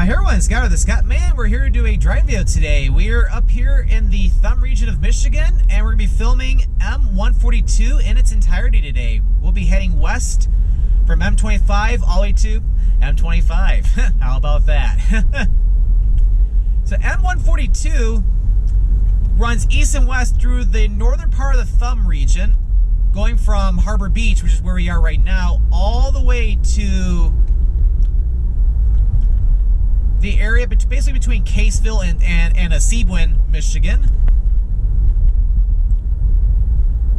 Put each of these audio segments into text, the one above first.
Hey everyone, Scott or the Scottman. We're here to do a drive video today. We're up here in the Thumb region of Michigan, and we're going to be filming M-142 in its entirety today. We'll be heading west from M25 all the way to M25. How about that? So M-142 runs east and west through the northern part of the Thumb region, going from Harbor Beach, which is where we are right now, all the way to the area basically between Caseville and Sebewaing, Michigan.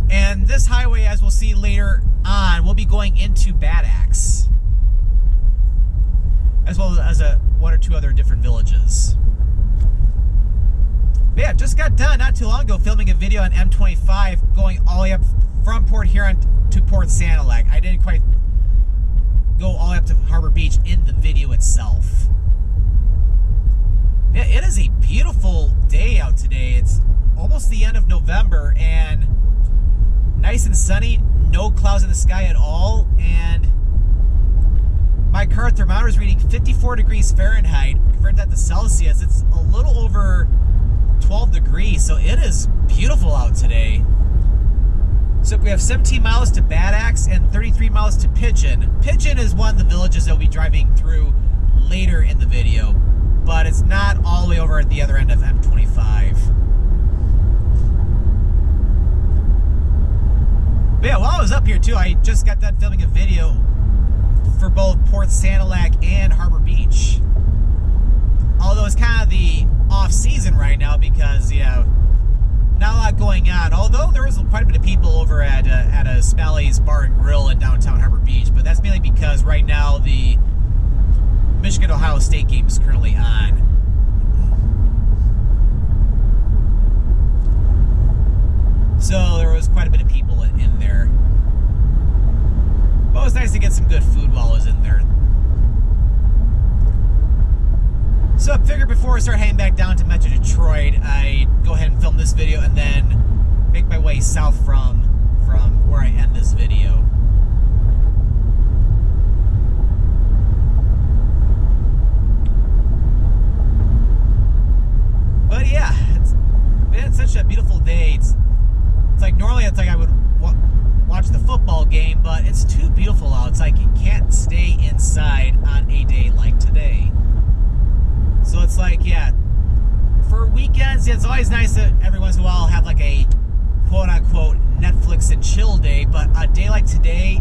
And this highway, as we'll see later on, will be going into Bad Axe, as well as one or two other different villages. But yeah, just got done not too long ago filming a video on M25 going all the way up from Port Huron to Port Sanilac. I didn't quite go all the way up to Harbor Beach in the video itself. Yeah, it is a beautiful day out today. It's almost the end of November and nice and sunny, no clouds in the sky at all, and my car thermometer is reading 54 degrees Fahrenheit. Convert that to Celsius, it's a little over 12 degrees, so it is beautiful out today. So we have 17 miles to Bad Axe and 33 miles to Pigeon. Pigeon is one of the villages that we'll be driving through later in the video, but it's not all the way over at the other end of M25. But yeah, while I was up here too, I just got done filming a video for both Port Sanilac and Harbor Beach. Although it's kind of the off-season right now because, yeah, not a lot going on. Although there was quite a bit of people over at a Smalley's Bar and Grill in downtown Harbor Beach, but that's mainly because right now the Michigan-Ohio State game is currently on. So there was quite a bit of people in there. But it was nice to get some good food while I was in there. So I figured before I start heading back down to Metro Detroit, I'd go ahead and film this video and then make my way south from where I end this video. But yeah, it's been such a beautiful day. It's like normally it's like I would watch the football game, but it's too beautiful out. It's like you can't stay inside on a day like today. So it's like, yeah, for weekends, it's always nice that every once in a while I'll have like a quote-unquote Netflix and chill day, but a day like today,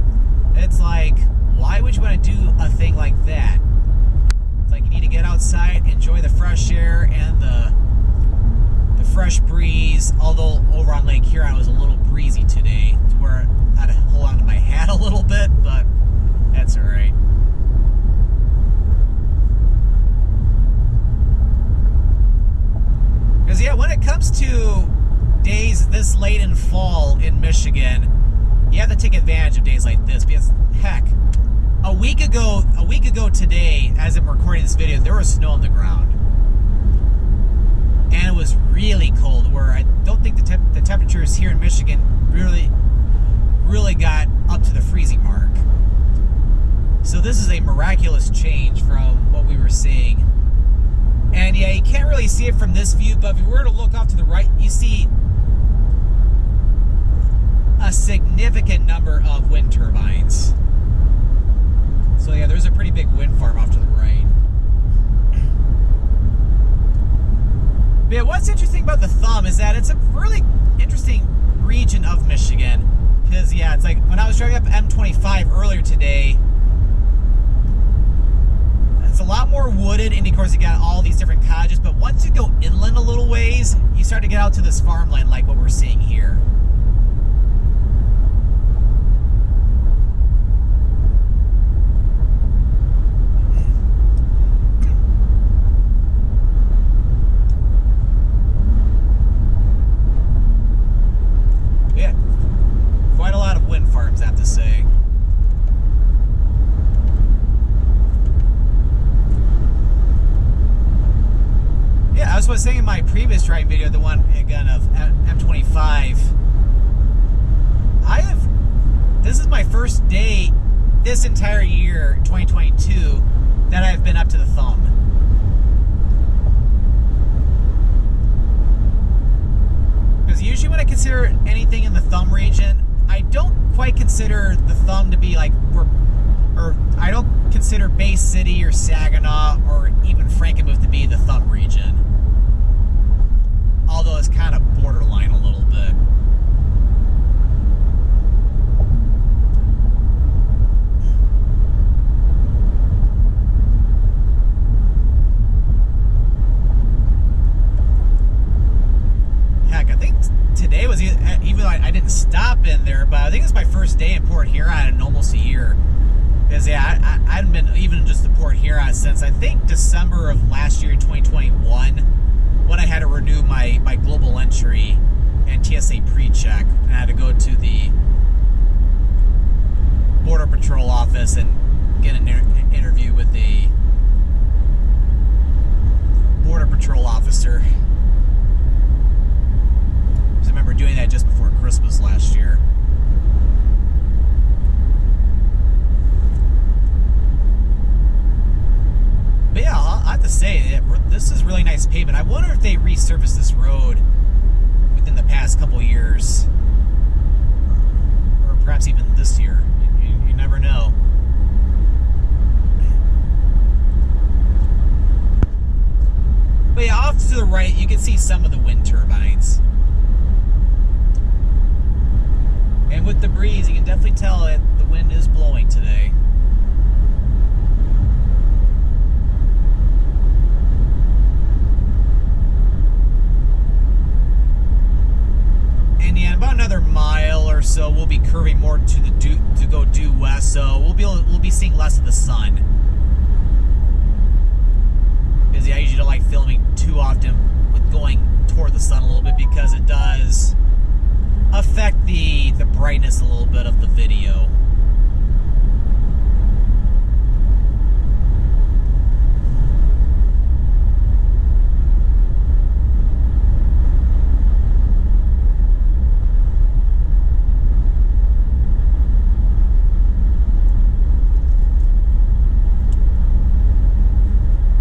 it's like, why would you want to do a thing like that? It's like you need to get outside, enjoy the fresh air and the fresh breeze, although over on Lake Huron it was a little breezy today to where I had to hold on to my hat a little bit, but that's alright. Because yeah, when it comes to days this late in fall in Michigan, you have to take advantage of days like this because heck, a week ago today, as I'm recording this video, there was snow on the ground. And it was really cold, where I don't think the temperatures here in Michigan really got up to the freezing mark. So this is a miraculous change from what we were seeing. And yeah, you can't really see it from this view, but if you were to look off to the right, you see a significant number of wind turbines. So yeah, there's a pretty big wind farm off to the right. But yeah, what's interesting about the Thumb is that it's a really interesting region of Michigan. Because yeah, it's like when I was driving up M25 earlier today, it's a lot more wooded, and of course you got all these different cottages, but once you go inland a little ways, you start to get out to this farmland like what we're seeing here. As I was saying in my previous driving video, the one again of M25, this is my first day this entire year, 2022, that I've been up to the Thumb. consider the Thumb to be like, or I don't consider Bay City or Saginaw or even Frankenmuth to be the Thumb region. Although it's kind of borderline a little bit. Heck, I think today was, even though I didn't stop in there, but I think it's my first day in Port Huron in almost a year. Because, yeah, I hadn't been even just to Port Huron since, I think, December of last year in 2021, when I had to renew my global entry and TSA pre-check. And I had to go to the Border Patrol office and get an interview with a Border Patrol officer. Because I remember doing that just before Christmas last year. But yeah, I have to say, this is really nice pavement. I wonder if they resurfaced this road within the past couple years. Or perhaps even this year. You never know. But yeah, off to the right, you can see some of the wind turbines. And with the breeze, you can definitely tell that the wind is blowing today. And yeah, about another mile or so, we'll be curving more to the to go due west, so we'll be seeing less of the sun. Because yeah, I usually don't like filming too often with going toward the sun a little bit, because it does affect the brightness a little bit of the video.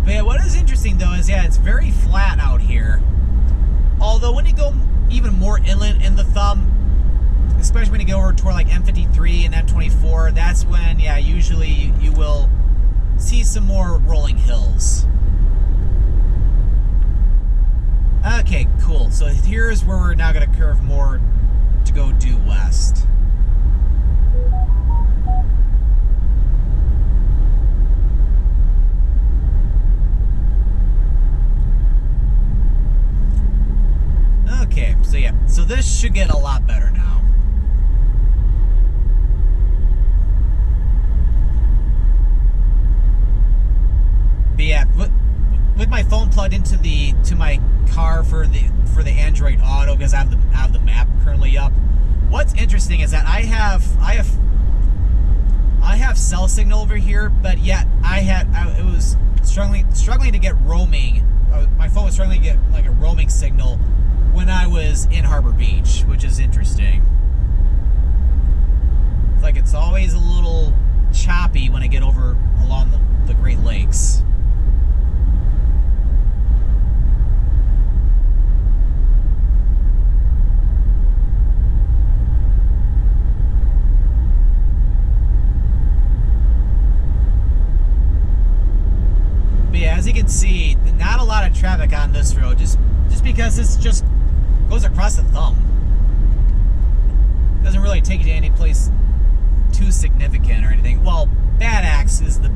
But yeah, what is interesting though is, yeah, it's very flat out here. Although when you go even more inland in the Thumb, especially when you go over toward like M-53 and M-24, that's when, yeah, usually you will see some more rolling hills. Okay, cool. So here's where we're now going to curve more to go due west. Okay, so yeah, so this should get a lot better now. But yeah, with my phone plugged into my car for the Android Auto, because I have the map currently up. What's interesting is that I have cell signal over here, but yet it was struggling to get roaming. My phone was struggling to get like a roaming signal when I was in Harbor Beach, which is interesting. It's like it's always a little choppy when I get over along the Great Lakes. But yeah, as you can see, not a lot of traffic on this road, just because this just goes across the Thumb. Doesn't really take you to any place too significant or anything. Well, Bad Axe is the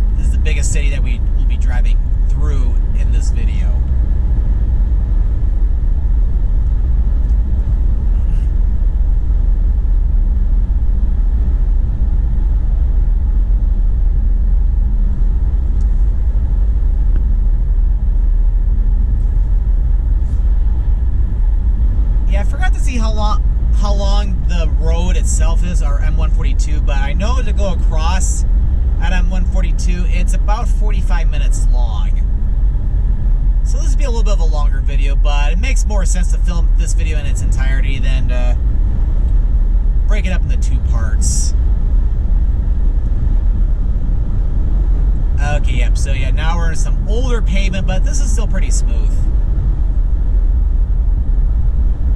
biggest city that we will be driving through in this video. How long the road itself is, our M-142, but I know to go across at M-142, it's about 45 minutes long. So this will be a little bit of a longer video, but it makes more sense to film this video in its entirety than to break it up into two parts. Okay, yep, so yeah, now we're in some older pavement, but this is still pretty smooth.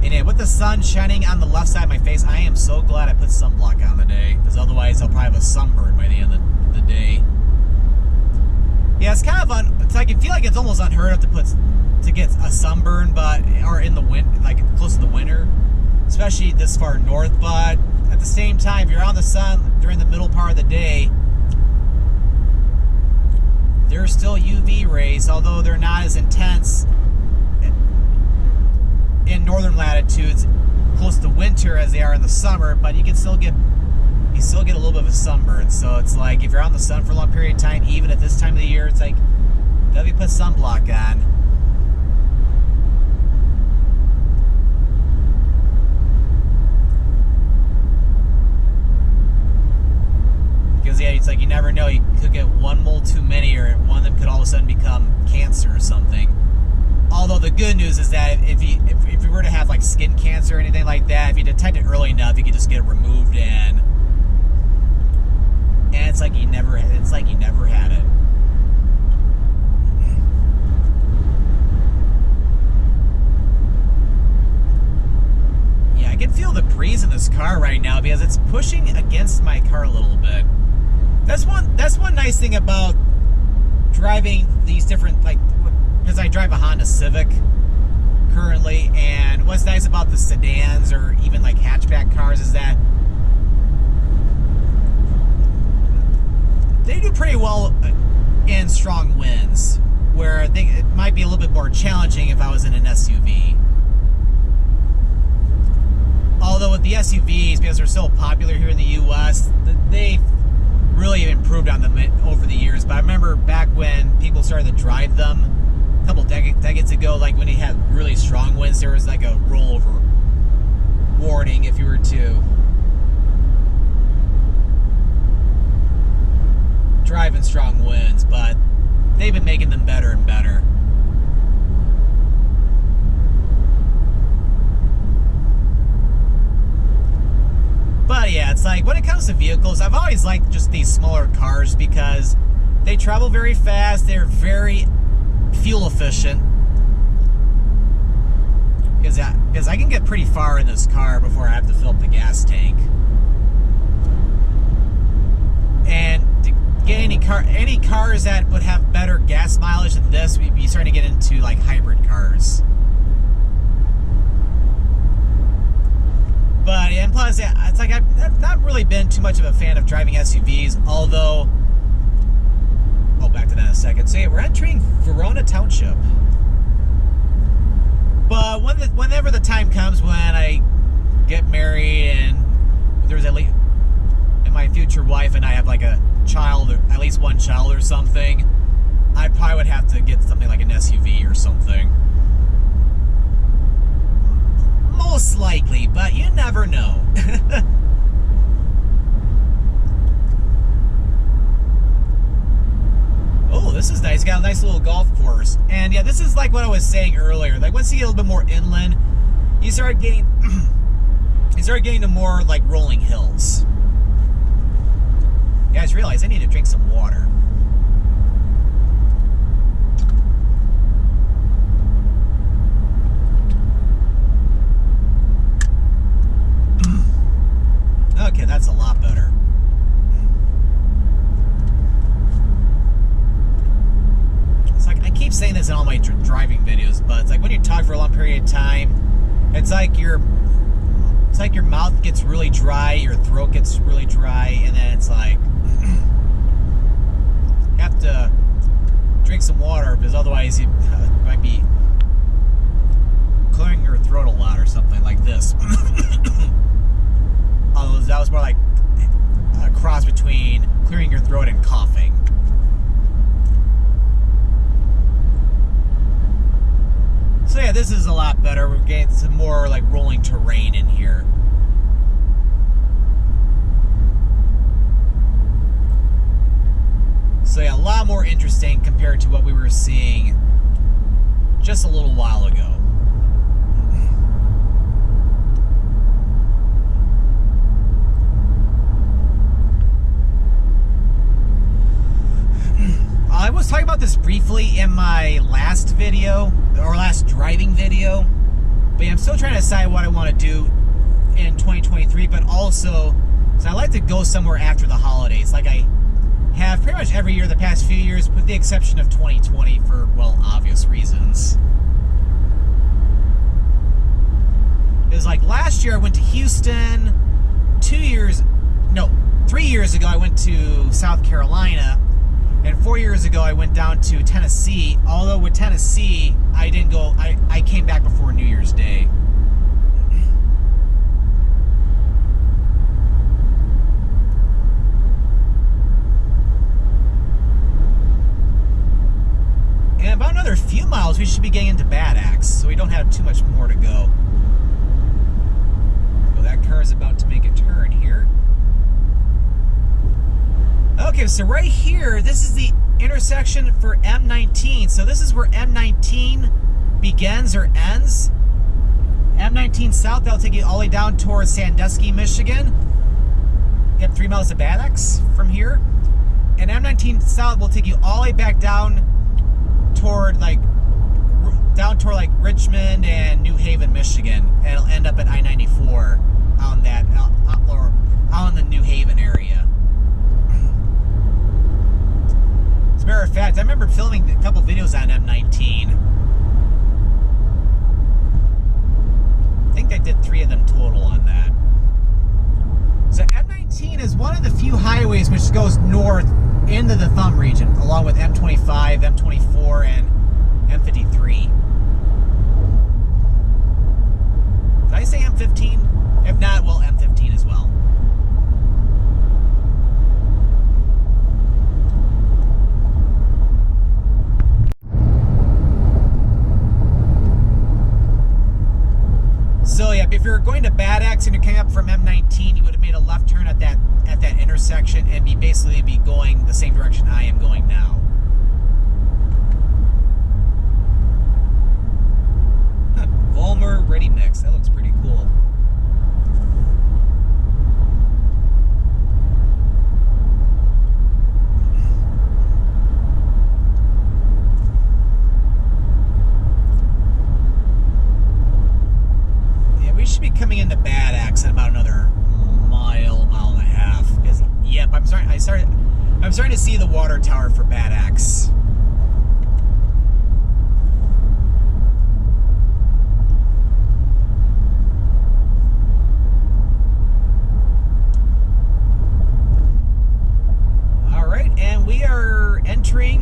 And with the sun shining on the left side of my face, I am so glad I put sunblock on today, because otherwise I'll probably have a sunburn by the end of the day. Yeah, it's kind of it's like, I feel like it's almost unheard of to get a sunburn, or in the like close to the winter, especially this far north. But at the same time, if you're on the sun during the middle part of the day, there's still UV rays, although they're not as intense in northern latitudes close to winter as they are in the summer. But you can still get a little bit of a sunburn. So it's like, if you're on the sun for a long period of time, even at this time of the year, it's like, definitely put sunblock on. Because yeah, it's like, you never know, you could get one mole too many, or one of them could all of a sudden become cancer or something. Although the good news is that if you were to have like skin cancer or anything like that, if you detect it early enough, you could just get it removed, and it's like you never had it. Yeah, I can feel the breeze in this car right now because it's pushing against my car a little bit. That's one nice thing about driving these different, like, because I drive a Honda Civic currently, and what's nice about the sedans or even like hatchback cars is that they do pretty well in strong winds, where I think it might be a little bit more challenging if I was in an SUV. Although with the SUVs, because they're so popular here in the U.S., they've really improved on them over the years. But I remember back when people started to drive them a couple decades ago, like when you had really strong winds, there was like a rollover warning if you were to drive in strong winds. But they've been making them better and better. But yeah, it's like, when it comes to vehicles, I've always liked just these smaller cars because they travel very fast, they're very fuel efficient. Because I can get pretty far in this car before I have to fill up the gas tank. And to get any cars that would have better gas mileage than this, we'd be starting to get into like hybrid cars. But, and plus, it's like, I've not really been too much of a fan of driving SUVs, although, I'll back to that in a second. So yeah, we're entering Verona Township. But whenever the time comes when I get married and there's and my future wife and I have like a child, or at least one child or something, I probably would have to get something like an SUV or something. Most likely, but you never know. Oh, this is nice. It's got a nice little golf course. And yeah, this is like what I was saying earlier. Like, once you get a little bit more inland, you start getting to more like rolling hills. You guys realize I need to drink some water. Okay, that's a lot better. It's like, I keep saying this in all my driving videos, but it's like when you talk for a long period of time, it's like your mouth gets really dry, your throat gets really dry, and then it's like you have to drink some water, because otherwise you might be clearing your throat a lot or something like this. Although that was more like a cross between clearing your throat and coughing. So yeah, this is a lot better. We're getting some more like rolling terrain in here. So yeah, a lot more interesting compared to what we were seeing just a little while ago. I was talking about this briefly in my last video, or last driving video, But yeah, I'm still trying to decide what I want to do in 2023, but also, so I like to go somewhere after the holidays, like I have pretty much every year the past few years, with the exception of 2020 for, well, obvious reasons. It was like last year I went to Houston, 3 years ago I went to South Carolina, and 4 years ago I went down to Tennessee, although with Tennessee, I didn't go, I came back before New Year's Day. And about another few miles, we should be getting into Bad Axe, so we don't have too much more to go. Well, that car is about to make a turn here. Okay, so right here, this is the intersection for M19. So this is where M19 begins or ends. M19 South, that'll take you all the way down towards Sandusky, Michigan. You have 3 miles of Bad Axe from here. And M19 South will take you all the way back down toward like Richmond and New Haven, Michigan. And it'll end up at I-94 on that, or on the New Haven area. As a matter of fact, I remember filming a couple videos on M19. I think I did 3 of them total on that. So M19 is one of the few highways which goes north into the Thumb region, along with M25, M24, and M53. Did I say M15? If not, well, M15 as well. So yeah, if you're going to Bad Axe and you're coming up from M19, you would have made a left turn at that intersection and basically be going the same direction I am going now. Volmer Ready Mix. That looks pretty cool. Yeah, we should be coming into Bad Axe in about another mile and a half. Yep, I'm starting to see the water tower for Bad Axe.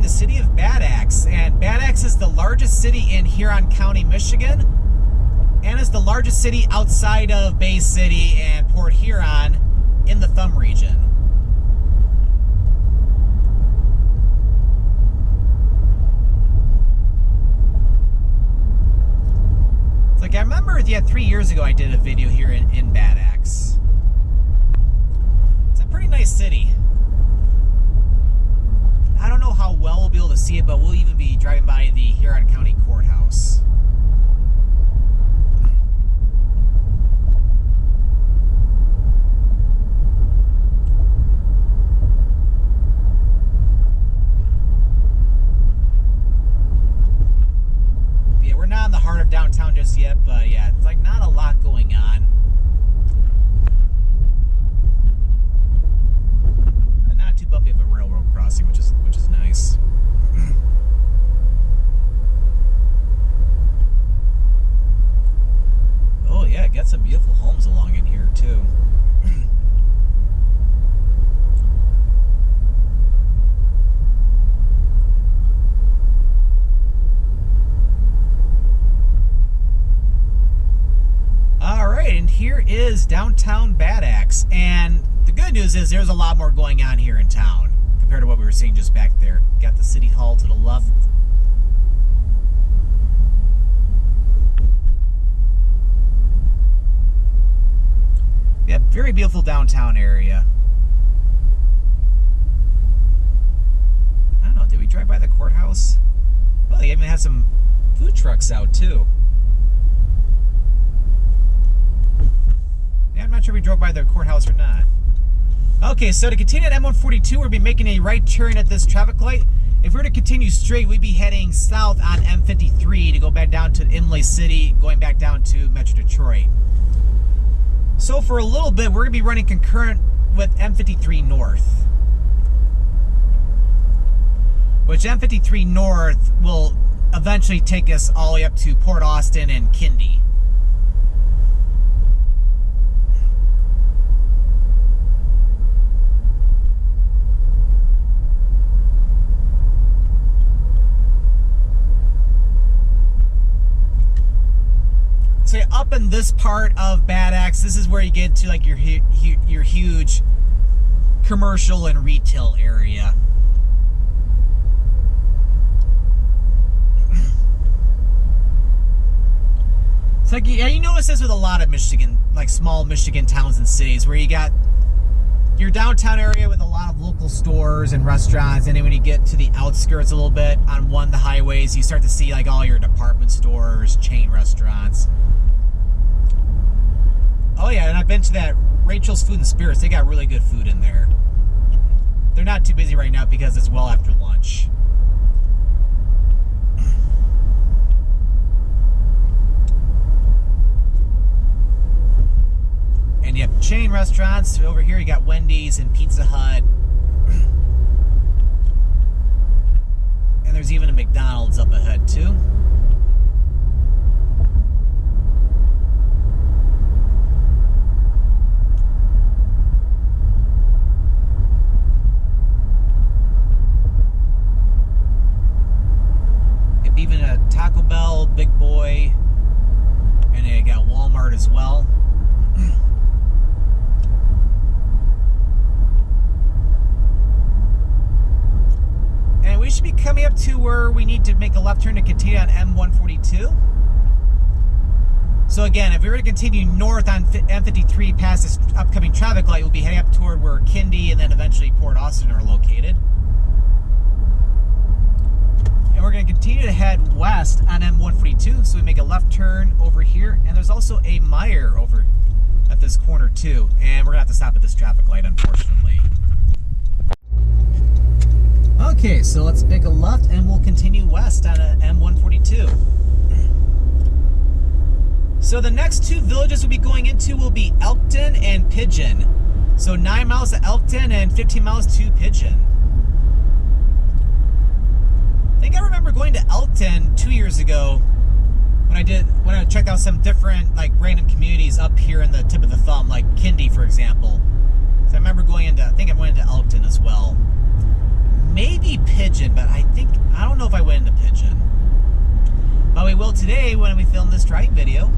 The city of Bad Axe, and Bad Axe is the largest city in Huron County, Michigan, and is the largest city outside of Bay City and Port Huron in the Thumb region. It's like I remember, yeah, 3 years ago I did a video here in Bad Axe. It's a pretty nice city. I don't know how well we'll be able to see it, but we'll even be driving by the Huron County Courthouse. Yeah, we're not in the heart of downtown just yet, but yeah, it's like not a lot going on. Not too bumpy of a railroad crossing, which is nice. Oh yeah, got some beautiful homes along in here too. All right, and here is downtown Bad Axe, and the good news is there's a lot more going on here in town compared to what we were seeing just back there. Got the city hall to the left. Yeah, very beautiful downtown area. I don't know, did we drive by the courthouse? Well, they even have some food trucks out too. Yeah, I'm not sure we drove by the courthouse or not. Okay, so to continue at M-142, we'll be making a right turn at this traffic light. If we were to continue straight, we'd be heading south on M53 to go back down to Imlay City, going back down to Metro Detroit. So for a little bit, we're going to be running concurrent with M53 North. Which M53 North will eventually take us all the way up to Port Austin and Kindy. So up in this part of Bad Axe, this is where you get to like your huge commercial and retail area. It's like, yeah, you notice this with a lot of Michigan, like small Michigan towns and cities, where you got your downtown area with a lot of local stores and restaurants, and then when you get to the outskirts a little bit on one of the highways, you start to see like all your department stores, chain restaurants. Oh yeah, and I've been to that Rachel's Food and Spirits. They got really good food in there. They're not too busy right now because it's well after lunch. And you have chain restaurants. Over here you got Wendy's and Pizza Hut. And there's even a McDonald's up ahead too. Even a Taco Bell, Big Boy, and they got Walmart as well. And we should be coming up to where we need to make a left turn to continue on M-142. So again, if we were to continue north on M53 past this upcoming traffic light, we'll be heading up toward where Kindy and then eventually Port Austin are located. And we're going to continue to head west on M-142, so we make a left turn over here, and there's also a Meijer over at this corner too, and we're going to have to stop at this traffic light, unfortunately. Okay, so let's make a left, and we'll continue west on M-142. So the next two villages we'll be going into will be Elkton and Pigeon. So 9 miles to Elkton and 15 miles to Pigeon. I think I remember going to Elkton 2 years ago when I checked out some different like random communities up here in the tip of the thumb, like Kindy, for example. So I remember going into, I think I went into Elkton as well. Maybe Pigeon, but I don't know if I went into Pigeon. But we will today when we film this driving video.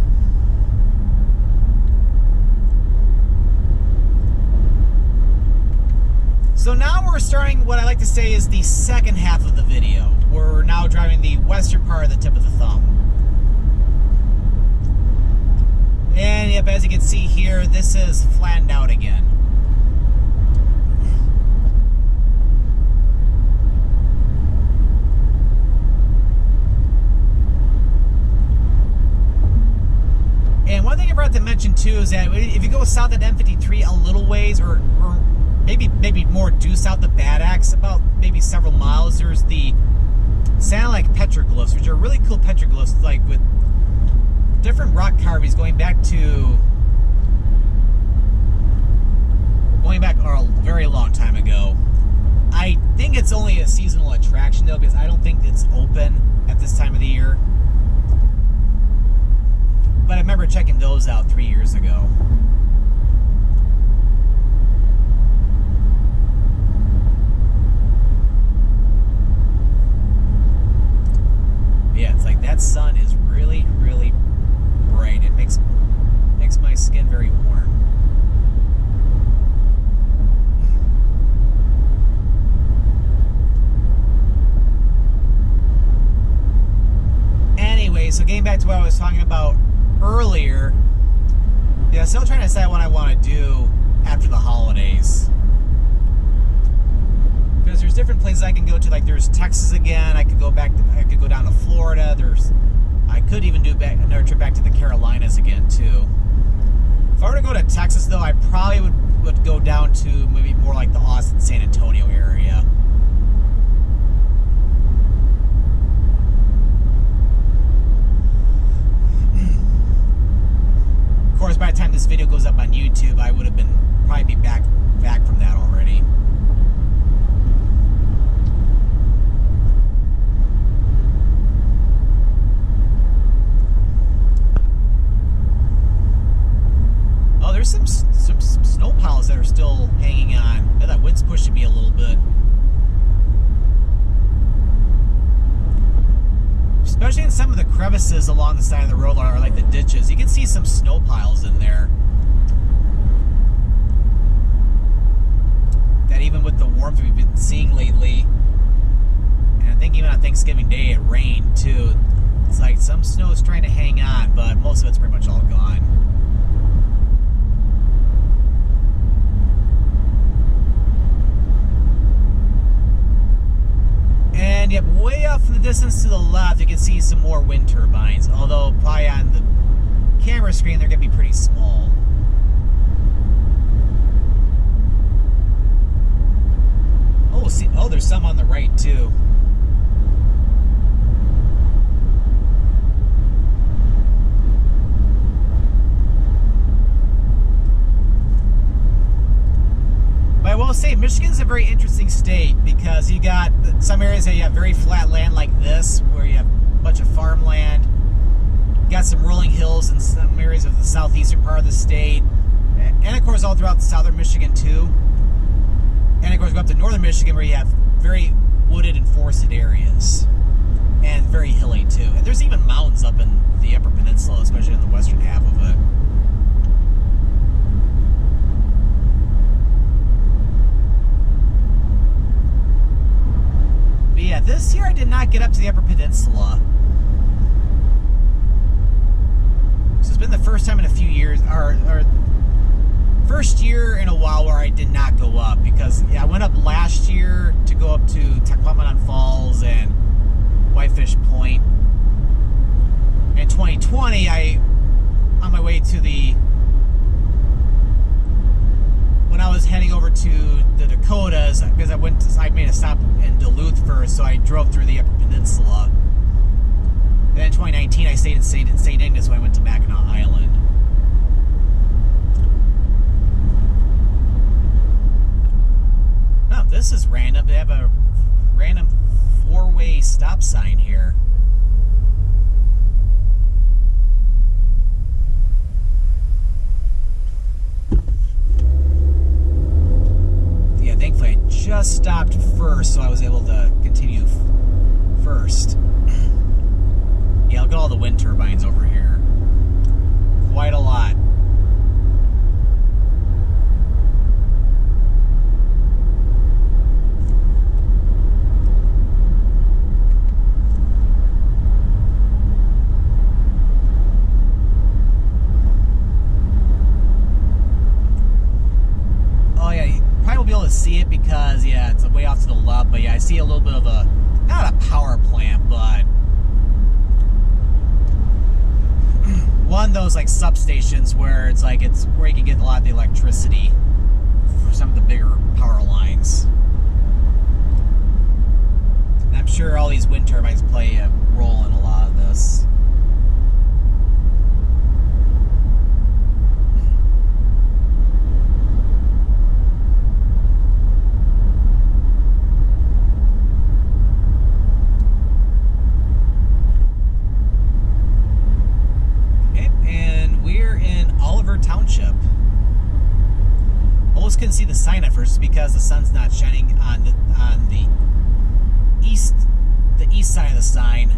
So now we're starting what I like to say is the second half of the video. We're now driving the western part of the tip of the thumb. And yep, as you can see here, this is flattened out again. And one thing I forgot to mention too is that if you go south at M53 a little ways, or maybe more due south of Bad Axe, about maybe several miles, there's the sound like petroglyphs, which are really cool petroglyphs, like with different rock carvings going back a very long time ago. I think it's only a seasonal attraction though, because I don't think it's open at this time of the year. But I remember checking those out 3 years ago. Yeah, it's like that sun is really, really bright. It makes my skin very warm. Anyway, so getting back to what I was talking about earlier, yeah, still trying to decide what I want to do after the holidays. Because there's different places I can go to. Like there's Texas again. I could go down to Florida. I could even do another trip back to the Carolinas again too. If I were to go to Texas though, I probably would go down to maybe more like the Austin, San Antonio area. would have been probably be back from that already. Oh, there's some snow piles that are still hanging on. Yeah, that wind's pushing me a little bit. Especially in some of the crevices along the side of the road, or like the ditches, you can see some snow piles in there. That even with the warmth we've been seeing lately, and I think even on Thanksgiving Day it rained too. It's like some snow is trying to hang on, but most of it's pretty much all gone. And yep, way off in the distance to the left, you can see some more wind turbines. Although probably on the camera screen, they're going to be pretty small. Oh, see, oh, there's some on the right too. But I will say, Michigan's a very interesting state because you got some areas that you have very flat land like this, where you have a bunch of farmland. You got some rolling hills in some areas of the southeastern part of the state. And of course, all throughout the southern Michigan too. And of course, go up to northern Michigan where you have very wooded and forested areas. And very hilly too. And there's even mountains up in the Upper Peninsula, especially in the western half of it. But yeah, this year I did not get up to the Upper Peninsula. So it's been the first time in a few years, or first year in a while where I did not go up, because yeah, I went up last year to go up to Taquamanon Falls and Whitefish Point. In 2020, on my way to when I was heading over to the Dakotas, because I made a stop in Duluth first, so I drove through the Upper Peninsula. Then in 2019, I stayed in St. Ignace, so I went to Mackinac Island. Oh, this is random. They have a random four-way stop sign here. Yeah, thankfully I just stopped first, so I was able to continue first. Yeah, look at all the wind turbines over here. Quite a lot. See it because yeah, it's way off to the left, but yeah, I see a little bit of a, not a power plant, but one of those like substations where it's like where you can get a lot of the electricity for some of the bigger power lines. And I'm sure all these wind turbines play a role in a lot of this. Township. Almost couldn't see the sign at first because the sun's not shining on the east side of the sign.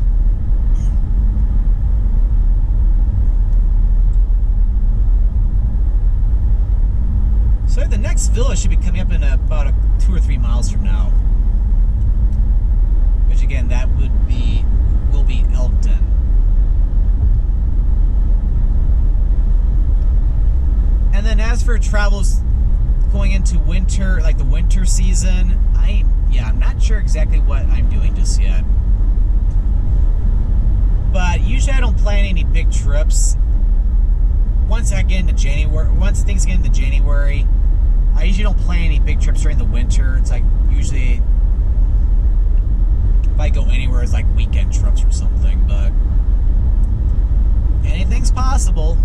So the next village should be coming up in about 2 or 3 miles from now. Which again, that will be Elkton. And then as for travels going into winter, like the winter season, I'm not sure exactly what I'm doing just yet. But usually I don't plan any big trips. Once things get into January, I usually don't plan any big trips during the winter. It's like usually if I go anywhere, it's like weekend trips or something, but anything's possible.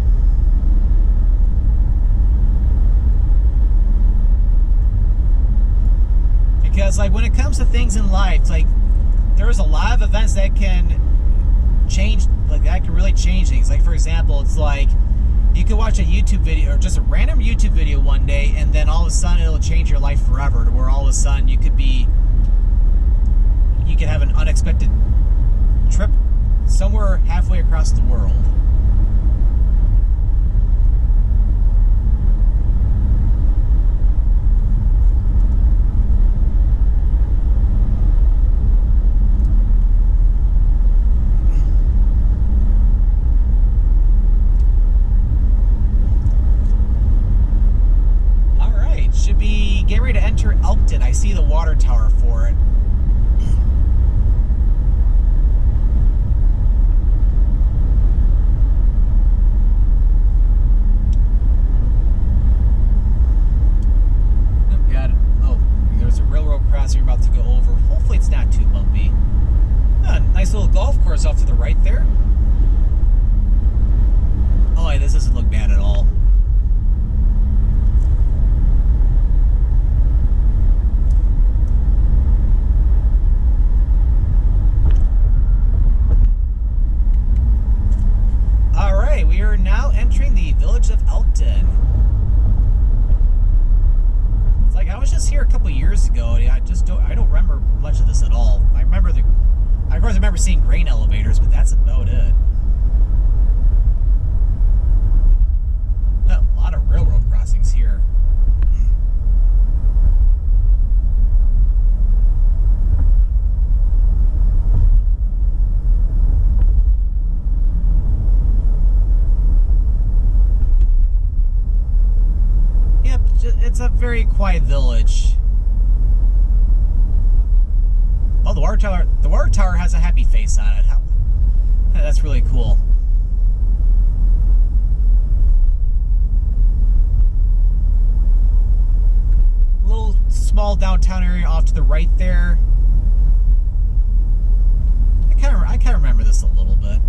Because like when it comes to things in life, it's like there's a lot of events that can change, like that can really change things. Like for example, it's like you could watch a YouTube video or just a random YouTube video one day, and then all of a sudden it'll change your life forever. To where all of a sudden you could have an unexpected trip somewhere halfway across the world. Get ready to enter Elkton. I see the water tower for it. Got it. Oh, there's a railroad crossing you're about to go over. Hopefully it's not too bumpy. Nice little golf course off to the right there. Oh, yeah, this doesn't look bad at all. We are now entering the village of Elkton. It's like I was just here a couple years ago. I don't remember much of this at all. I of course remember seeing grain elevators, but that's about it. A lot of railroad crossings here. It's a very quiet village. Oh, the water tower has a happy face on it. That's really cool. A little small downtown area off to the right there. I kind of remember this a little bit.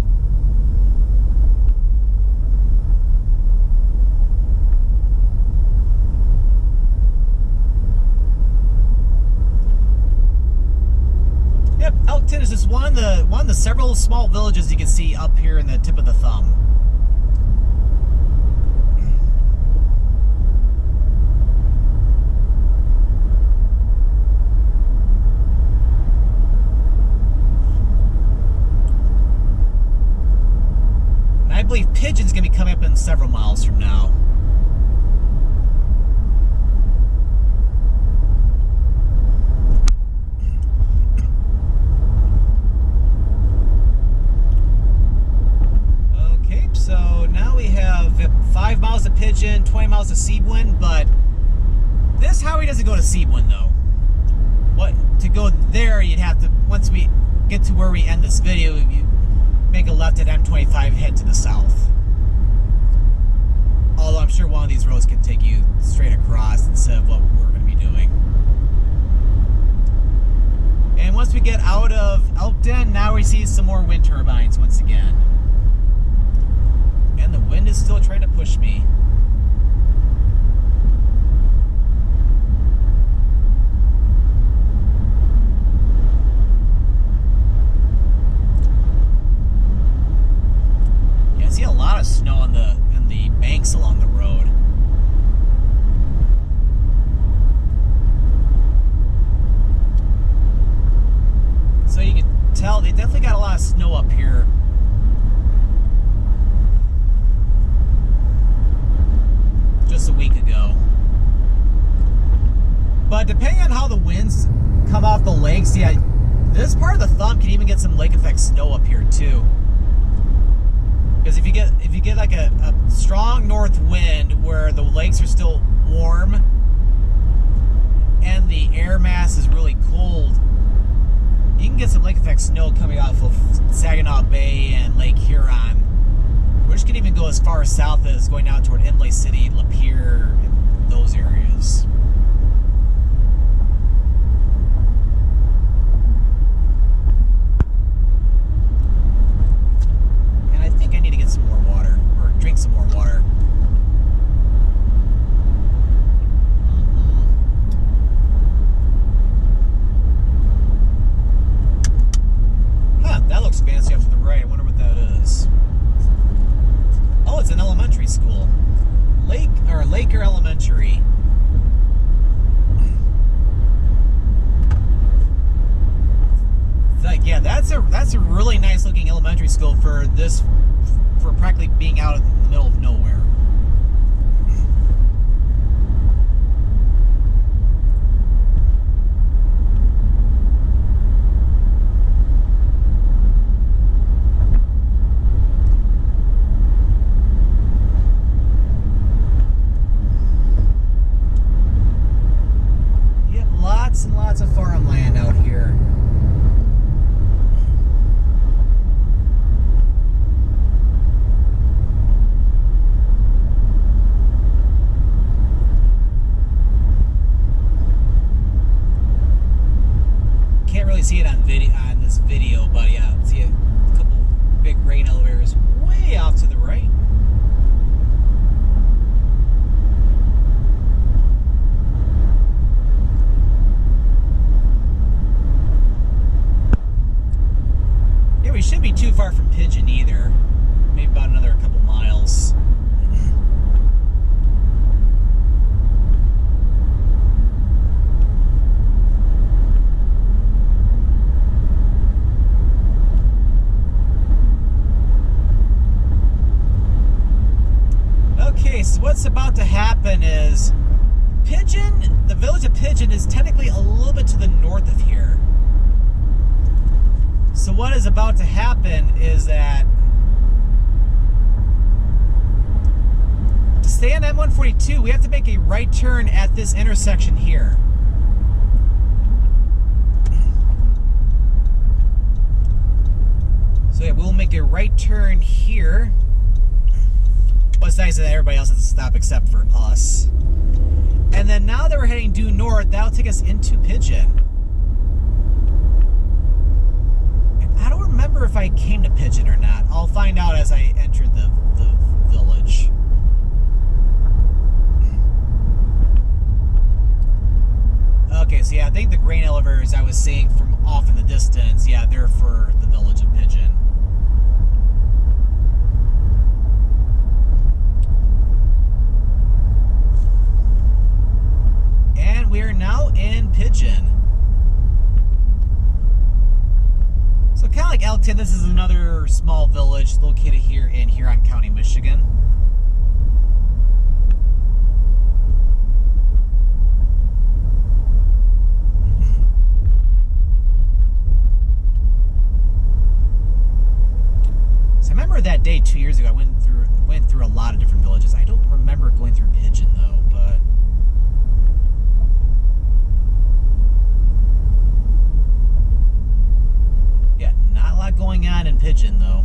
Yep, Elkton is just one of the several small villages you can see up here in the tip of the thumb. And I believe Pigeon's going to be coming up in several miles from now. So now we have 5 miles to Pigeon, 20 miles to Sebewaing, but this highway doesn't go to Sebewaing though. To go there, you'd have to, once we get to where we end this video, you make a left at M-142, head to the south. Although I'm sure one of these roads can take you straight across instead of what we're going to be doing. And once we get out of Elkton, now we see some more wind turbines once again. And the wind is still trying to push me. Yeah, I see a lot of snow in the banks along the road. So you can tell they definitely got a lot of snow up here. Just a week ago. But depending on how the winds come off the lakes, yeah, this part of the thumb can even get some lake effect snow up here too. Because if you get like a strong north wind where the lakes are still warm and the air mass is really cold, you can get some lake effect snow coming off of Saginaw Bay and Lake Huron, which can even go as far south as going down toward Imlay City, Lapeer, and those areas. And I think I need to get some more water, or drink some more water. like, yeah, that's a really nice looking elementary school for practically being out in the middle of nowhere. Lots and lots of farmland out here. Can't really see it on this video, but yeah, see a couple big grain elevators way off to the right. We shouldn't be too far from Pigeon either. Maybe about another couple miles. Okay, so what's about to happen is Pigeon, the village of Pigeon is technically a little bit to the north of here. So what is about to happen is that to stay on M-142, we have to make a right turn at this intersection here. So yeah, we'll make a right turn here. What's nice is that everybody else has to stop except for us. And then now that we're heading due north, that'll take us into Pigeon. I don't remember if I came to Pigeon or not. I'll find out as I enter the village. Okay, so yeah, I think the grain elevators I was seeing from off in the distance, yeah, they're for the village of Pigeon. And we are now in Pigeon. So kind of like Elkton, this is another small village located here in Huron County, Michigan. So I remember that day 2 years ago, I went through a lot of different villages. I don't remember going through Pigeon though, but going on in Pigeon though.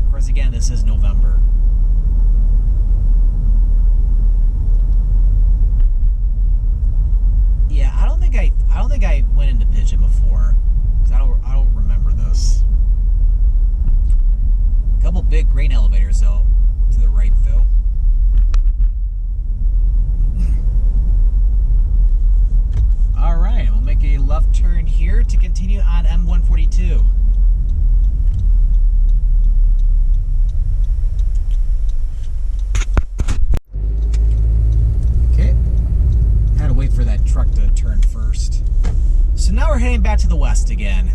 Of course, again, this is November. Yeah, I don't think I went into Pigeon before. I don't remember this. A couple big grain elevators though, to the right though. All right, we'll make a left turn here to continue on M-142. Okay, had to wait for that truck to turn first. So now we're heading back to the west again.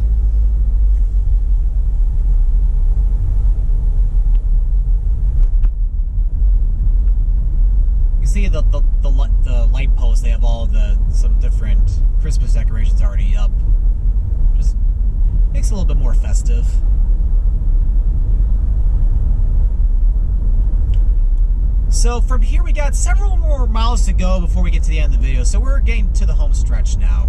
You see the light posts, they have all some different Christmas decorations already up. Just makes it a little bit more festive. So from here we got several more miles to go before we get to the end of the video. So we're getting to the home stretch now.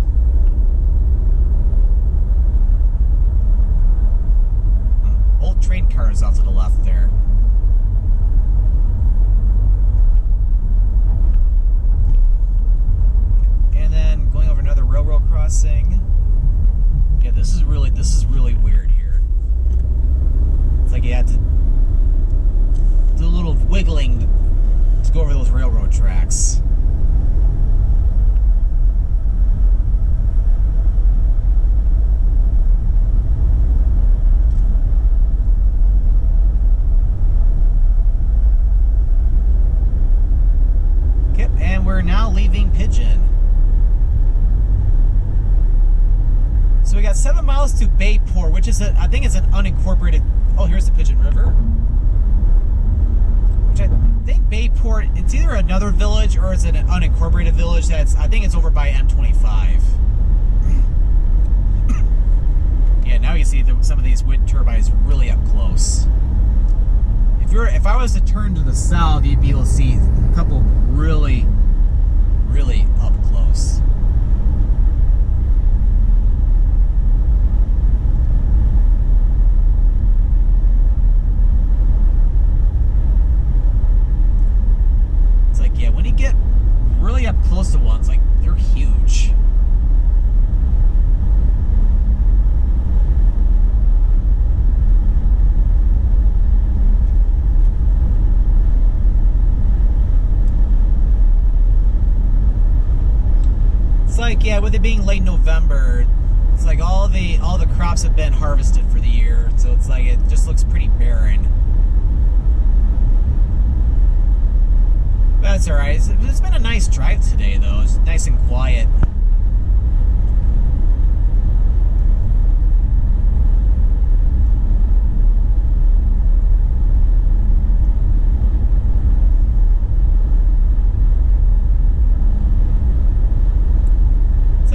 Old train cars off to the left there. And then going over another railroad crossing. Yeah, this is really weird here. It's like you had to do a little wiggling to go over those railroad tracks. Okay, and we're now leaving Pigeon. So we got 7 miles to Bayport, which is I think it's an unincorporated. Oh, here's the Pigeon River. Which I think Bayport, it's either another village or it's an unincorporated village. I think it's over by M25. Yeah, now you see some of these wind turbines really up close. If I was to turn to the south, you'd be able to see a couple really, really up close. It's like, yeah, when you get really up close to ones, like, they're huge. Like, yeah, with it being late November, it's like all the crops have been harvested for the year, so it's like it just looks pretty barren. But that's alright. It's been a nice drive today, though. It's nice and quiet.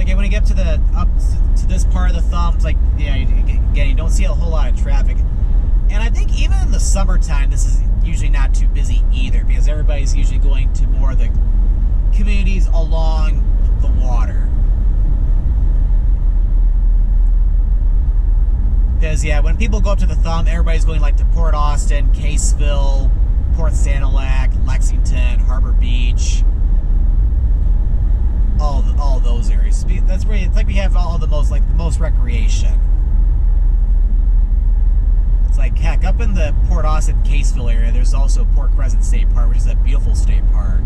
When you get up to this part of the thumb, it's like, yeah, again, you don't see a whole lot of traffic. And I think even in the summertime, this is usually not too busy either, because everybody's usually going to more of the communities along the water. Because, yeah, when people go up to the thumb, everybody's going like to Port Austin, Caseville, Port Sanilac, Lexington, Harbor Beach. All those areas. That's where it's like we have all the most recreation. It's like, heck, up in the Port Austin, Caseville area, there's also Port Crescent State Park, which is a beautiful state park.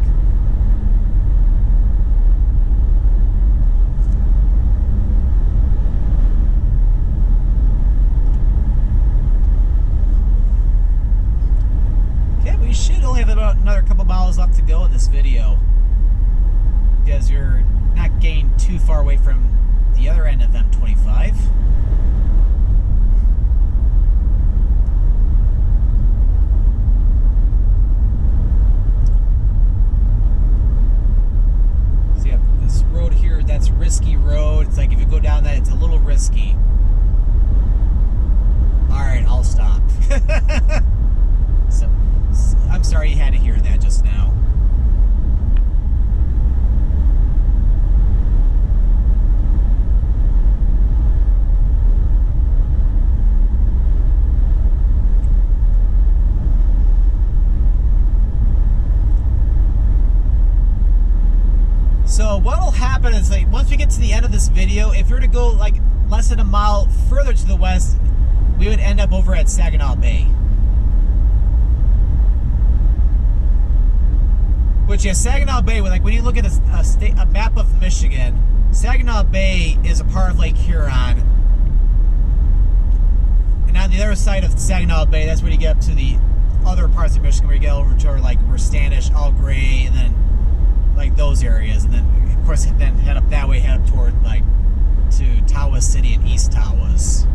Okay, we should only have about another couple miles left to go in this video, because you're not getting too far away from the other end of M25. So you have this road here, that's Risky Road. It's like if you go down that, it's a little risky. Alright, I'll stop. So, I'm sorry you had to hear that just now. So what'll happen is, like, once we get to the end of this video, if we were to go like less than a mile further to the west, we would end up over at Saginaw Bay. Which is Saginaw Bay. Like when you look at a map of Michigan, Saginaw Bay is a part of Lake Huron, and on the other side of Saginaw Bay, that's where you get up to the other parts of Michigan, where you get over to like Standish, All Gray, and then like those areas, and then of course then head up that way, head up toward like to Tawas City and East Tawas.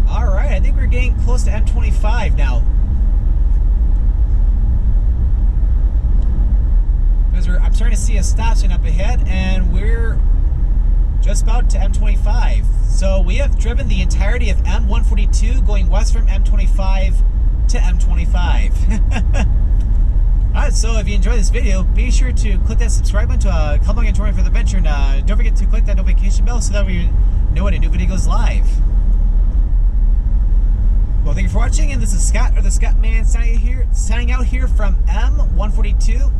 All right, I think we're getting close to M25 now. I'm starting to see a stop sign up ahead, and we're just about to M25. So we have driven the entirety of M-142 going west from M25 to M25. Alright, so if you enjoyed this video, be sure to click that subscribe button to come along and join me for the adventure, and don't forget to click that notification bell so that we know when a new video goes live. Well, thank you for watching, and this is Scott, or the Scottman, signing out here from M-142.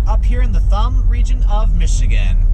Up here in the Thumb region of Michigan.